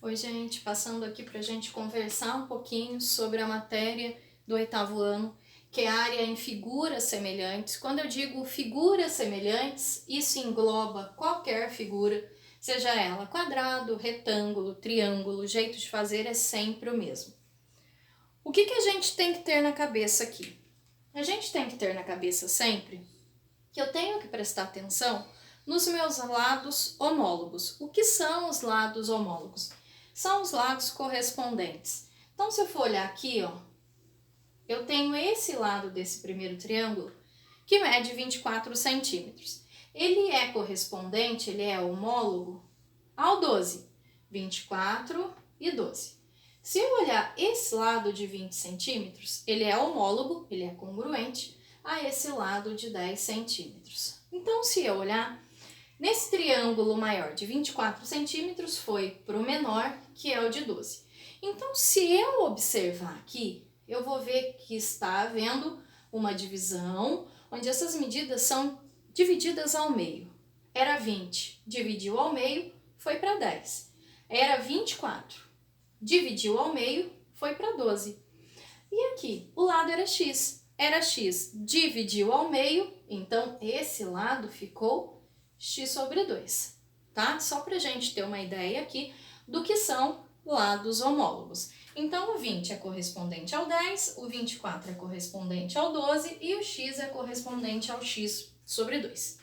Oi, gente, passando aqui para a gente conversar um pouquinho sobre a matéria do 8º ano, que é a área em figuras semelhantes. Quando eu digo figuras semelhantes, isso engloba qualquer figura, seja ela quadrado, retângulo, triângulo, o jeito de fazer é sempre o mesmo. O que a gente tem que ter na cabeça aqui? A gente tem que ter na cabeça sempre que eu tenho que prestar atenção nos meus lados homólogos. O que são os lados homólogos? São os lados correspondentes. Então, se eu for olhar aqui, ó, eu tenho esse lado desse primeiro triângulo que mede 24 centímetros. Ele é correspondente, ele é homólogo ao 12, 24 e 12. Se eu olhar esse lado de 20 centímetros, ele é homólogo, ele é congruente a esse lado de 10 centímetros. Então, se eu olhar nesse triângulo maior de 24 centímetros, foi para o menor, que é o de 12. Então, se eu observar aqui, eu vou ver que está havendo uma divisão, onde essas medidas são divididas ao meio. Era 20, dividiu ao meio, foi para 10. Era 24, dividiu ao meio, foi para 12. E aqui, o lado era x, dividiu ao meio, então esse lado ficou x sobre 2, tá? Só para a gente ter uma ideia aqui do que são lados homólogos. Então, o 20 é correspondente ao 10, o 24 é correspondente ao 12 e o x é correspondente ao x sobre 2.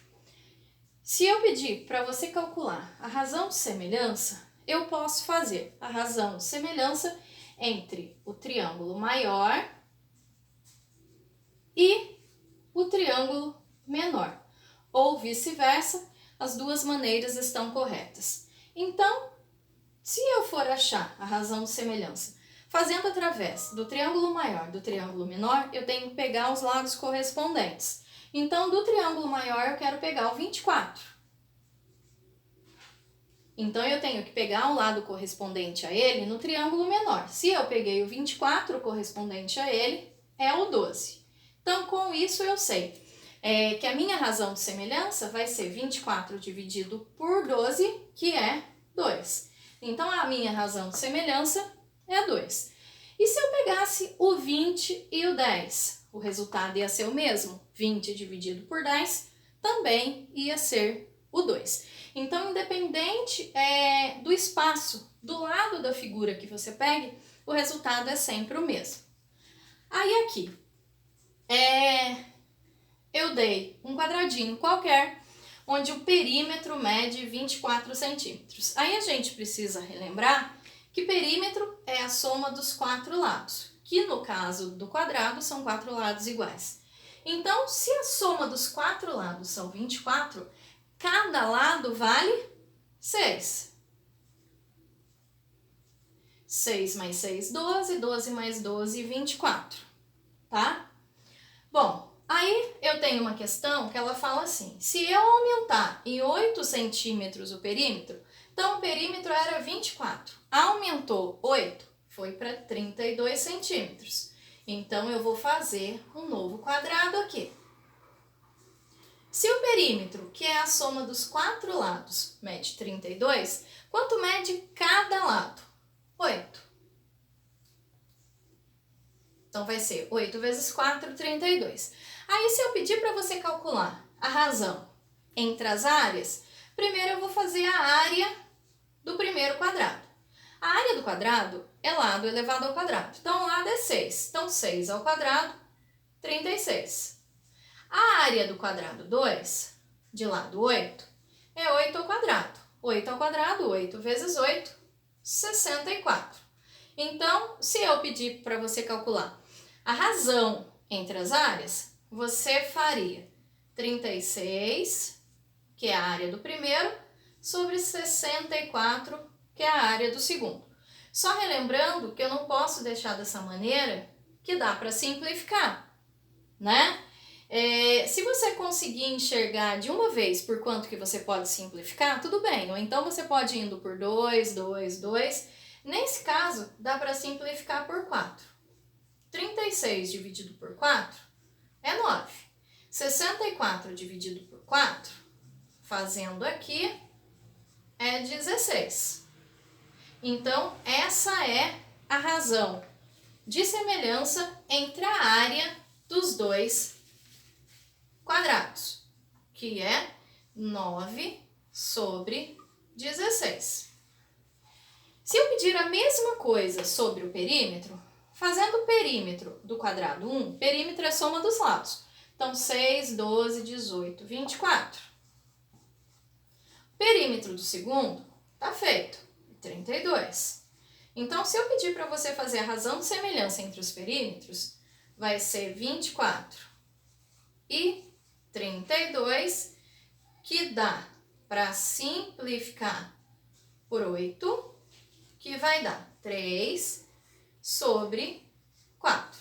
Se eu pedir para você calcular a razão de semelhança, eu posso fazer a razão de semelhança entre o triângulo maior e o triângulo menor, ou vice-versa, as duas maneiras estão corretas. Então, se eu for achar a razão de semelhança fazendo através do triângulo maior e do triângulo menor, eu tenho que pegar os lados correspondentes. Então, do triângulo maior, eu quero pegar o 24. Então, eu tenho que pegar o lado correspondente a ele no triângulo menor. Se eu peguei o 24, o correspondente a ele é o 12. Então, com isso, eu sei que a minha razão de semelhança vai ser 24 dividido por 12, que é 2. Então, a minha razão de semelhança é 2. E se eu pegasse o 20 e o 10? O resultado ia ser o mesmo. 20 dividido por 10 também ia ser o 2. Então, independente do espaço do lado da figura que você pegue, o resultado é sempre o mesmo. Aí aqui, eu dei um quadradinho qualquer, onde o perímetro mede 24 centímetros. Aí a gente precisa relembrar que perímetro é a soma dos 4 lados, que no caso do quadrado são 4 lados iguais. Então, se a soma dos 4 lados são 24, cada lado vale 6. 6 mais 6, 12, 12 mais 12, 24, tá? Bom, aí eu tenho uma questão que ela fala assim, se eu aumentar em 8 centímetros o perímetro, então o perímetro era 24, aumentou 8, foi para 32 centímetros. Então, eu vou fazer um novo quadrado aqui. Se o perímetro, que é a soma dos 4 lados, mede 32, quanto mede cada lado? 8. Então, vai ser 8 vezes 4, 32. Aí, se eu pedir para você calcular a razão entre as áreas, primeiro eu vou fazer a área do primeiro quadrado. A área do quadrado é lado elevado ao quadrado. Então, o lado é 6. Então, 6 ao quadrado, 36. A área do quadrado 2, de lado 8, é 8 ao quadrado. 8 ao quadrado, 8 vezes 8, 64. Então, se eu pedir para você calcular a razão entre as áreas, você faria 36, que é a área do primeiro, sobre 64, que é a área do segundo. Só relembrando que eu não posso deixar dessa maneira, que dá para simplificar, né? Se você conseguir enxergar de uma vez por quanto que você pode simplificar, tudo bem. Ou então você pode ir indo por 2, 2, 2. Nesse caso, dá para simplificar por 4. 36 dividido por 4 é 9. 64 dividido por 4, fazendo aqui, é 16. Então, essa é a razão de semelhança entre a área dos dois quadrados, que é 9 sobre 16. Se eu pedir a mesma coisa sobre o perímetro, fazendo o perímetro do quadrado 1, perímetro é a soma dos lados. Então, 6, 12, 18, 24. Perímetro do segundo está feito, 32. Então, se eu pedir para você fazer a razão de semelhança entre os perímetros, vai ser 24 e 32, que dá para simplificar por 8, que vai dar 3 sobre 4.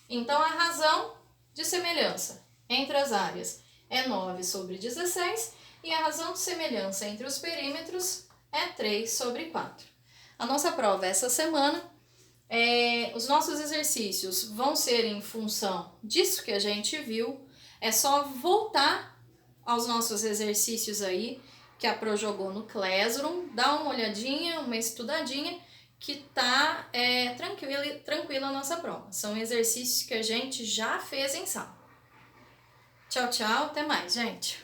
Então, a razão de semelhança entre as áreas é 9 sobre 16 e a razão de semelhança entre os perímetros é 3 sobre 4. A nossa prova essa semana, os nossos exercícios vão ser em função disso que a gente viu. É só voltar aos nossos exercícios aí que a Pro jogou no Classroom, dá uma olhadinha, uma estudadinha, que tá tranquila a nossa prova. São exercícios que a gente já fez em sala. Tchau, tchau, até mais, gente!